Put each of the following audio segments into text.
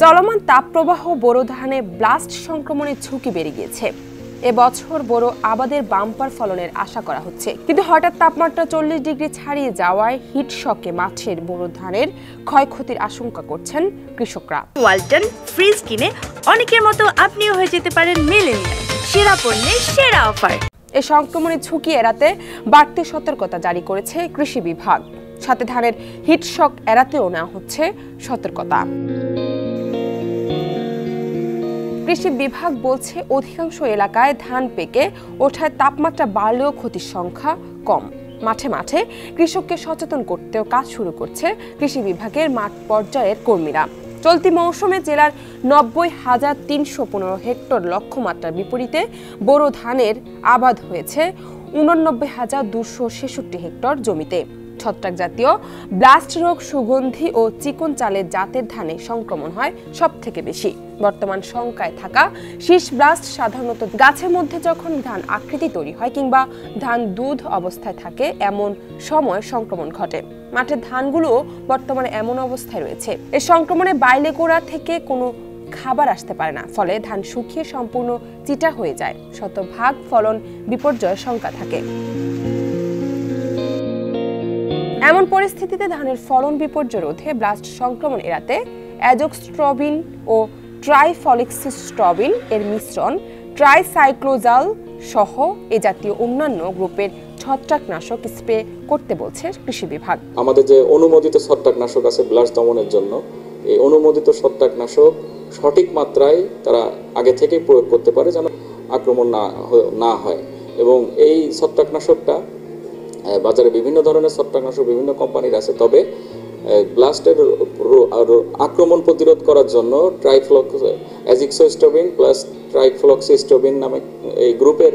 চলমান তাপপ্রবাহ বোরো ধানে ব্লাস্ট সংক্রমণের ঝুঁকি বেড়ে গিয়েছে। এবছর বোরো আবাদের বাম্পার ফলনের আশা করা হচ্ছে, কিন্তু হঠাৎ তাপমাত্রা 40 ডিগ্রি ছাড়িয়ে যাওয়ায় হিট শকে মাঠের বোরো ধানের ক্ষয়ক্ষতির আশঙ্কা করছেন কৃষকরা। ওয়ালটন ফ্রিজ কিনে অনেকের মতো আপনিও হয়ে যেতে পারেন মিলেনিয়াল। সেরা পণ্যের সেরা অফার। এই সংক্রমণের ঝুঁকি এড়াতে বাড়তি সতর্কতা জারি করেছে কৃষি বিভাগ। সাথে ধানের হিট শক এড়াতেও নেওয়া হচ্ছে সতর্কতা। কৃষি বিভাগ বলছে, অধিকাংশ এলাকায় ধান পেকে ওঠায় তাপমাত্রা বাড়লেও ক্ষতির সংখ্যা কম। মাঠে মাঠে কৃষককে সচেতন করতেও কাজ শুরু করছে কৃষি বিভাগের মাঠ পর্যায়ের কর্মীরা। চলতি মৌসুমে জেলার 90,315 হেক্টর লক্ষ্যমাত্রার বিপরীতে বোরো ধানের আবাদ হয়েছে 89,266 হেক্টর জমিতে। ছত্রাক জাতীয় ব্লাস্ট রোগ, সুগন্ধি ও চিকন চালের জাতের ধানে সংক্রমণ হয় সবথেকে বেশি। বর্তমান শঙ্কায় থাকা শীষ ব্লাস্ট সাধারণত গাছের মধ্যে যখন ধান আকৃতি তৈরি হয় কিংবা ধান দুধ অবস্থায় থাকে, এমন সময় সংক্রমণ ঘটে। মাঠের ধানগুলোও বর্তমানে এমন অবস্থায় রয়েছে। এই সংক্রমণে বাইলে গোড়া থেকে কোনো খাবার আসতে পারে না, ফলে ধান শুকিয়ে সম্পূর্ণ চিটা হয়ে যায়। শতভাগ ফলন বিপর্যয়ের শঙ্কা থাকে। এমন পরিস্থিতিতে ধানের ফলন বিপর্যয় রোধে ব্লাস্ট সংক্রমণ এড়াতে অ্যাজোক্সট্রবিন ও ট্রাইফ্লক্সিস্ট্রবিন এর মিশ্রণ, ট্রাইসাইক্লোজাল সহ এ জাতীয় অন্যান্য গ্রুপের ছত্রাকনাশক স্প্রে করতে বলছে কৃষি বিভাগ। আমাদের যে অনুমোদিত ছত্রাকনাশক আছে ব্লাস্ট দমনের জন্য, এই অনুমোদিত ছত্রাকনাশক সঠিক মাত্রায় তারা আগে থেকেই প্রয়োগ করতে পারে, যেন আক্রমণ না হয়। এবং এই ছত্রাকনাশকটা বাজারে বিভিন্ন ধরনের ছত্রাকনাশক বিভিন্ন কোম্পানির আছে, তবে ব্লাস্টের আক্রমণ প্রতিরোধ করার জন্য অ্যাজিক্সোস্ট্রবিন প্লাস ট্রাইফ্লক্সিস্ট্রবিন নামে এই গ্রুপের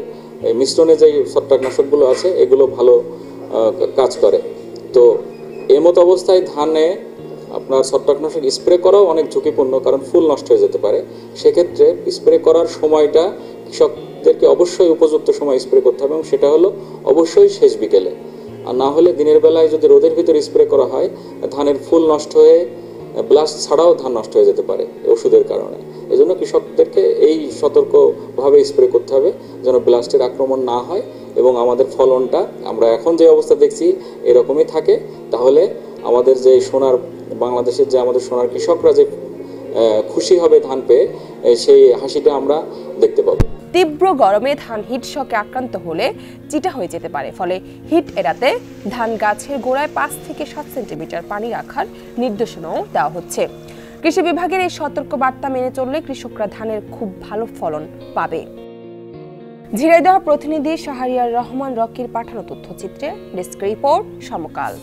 মিশ্রণে যে ছত্রাকনাশকগুলো আছে এগুলো ভালো কাজ করে। তো এমত অবস্থায় ধানে আপনার ছত্রাকনাশক স্প্রে করাও অনেক ঝুঁকিপূর্ণ, কারণ ফুল নষ্ট হয়ে যেতে পারে। সেক্ষেত্রে স্প্রে করার সময়টা কৃষকদেরকে অবশ্যই উপযুক্ত সময় স্প্রে করতে হবে, এবং সেটা হলো অবশ্যই শেষ বিকেলে। আর না হলে দিনের বেলায় যদি রোদের ভিতরে স্প্রে করা হয়, ধানের ফুল নষ্ট হয়ে ব্লাস্ট ছাড়াও ধান নষ্ট হয়ে যেতে পারে ওষুধের কারণে। এজন্য কৃষকদেরকে এই সতর্কভাবে স্প্রে করতে হবে যেন ব্লাস্টের আক্রমণ না হয় এবং আমাদের ফলনটা আমরা এখন যে অবস্থা দেখছি এরকমই থাকে। তাহলে আমাদের যে বাংলাদেশের যে আমাদের সোনার কৃষকরা যে খুশি হবে ধান পেয়ে, সেই হাসিটা আমরা দেখতে পাবো। তীব্র গরমে ধান হিট শকে আক্রান্ত হলে চিটা হয়ে যেতে পারে, ফলে হিট এড়াতে ধান গাছের গোড়ায় 5 থেকে 7 সেন্টিমিটার পানি রাখার নির্দেশনাও দেওয়া হচ্ছে। কৃষি বিভাগের এই সতর্ক বার্তা মেনে চললে কৃষকরা ধানের খুব ভালো ফলন পাবে। ঝিনাইদহ প্রতিনিধি শাহরিয়ার রহমান রকির পাঠানো তথ্যচিত্রে ডেস্ক রিপোর্ট সমকাল।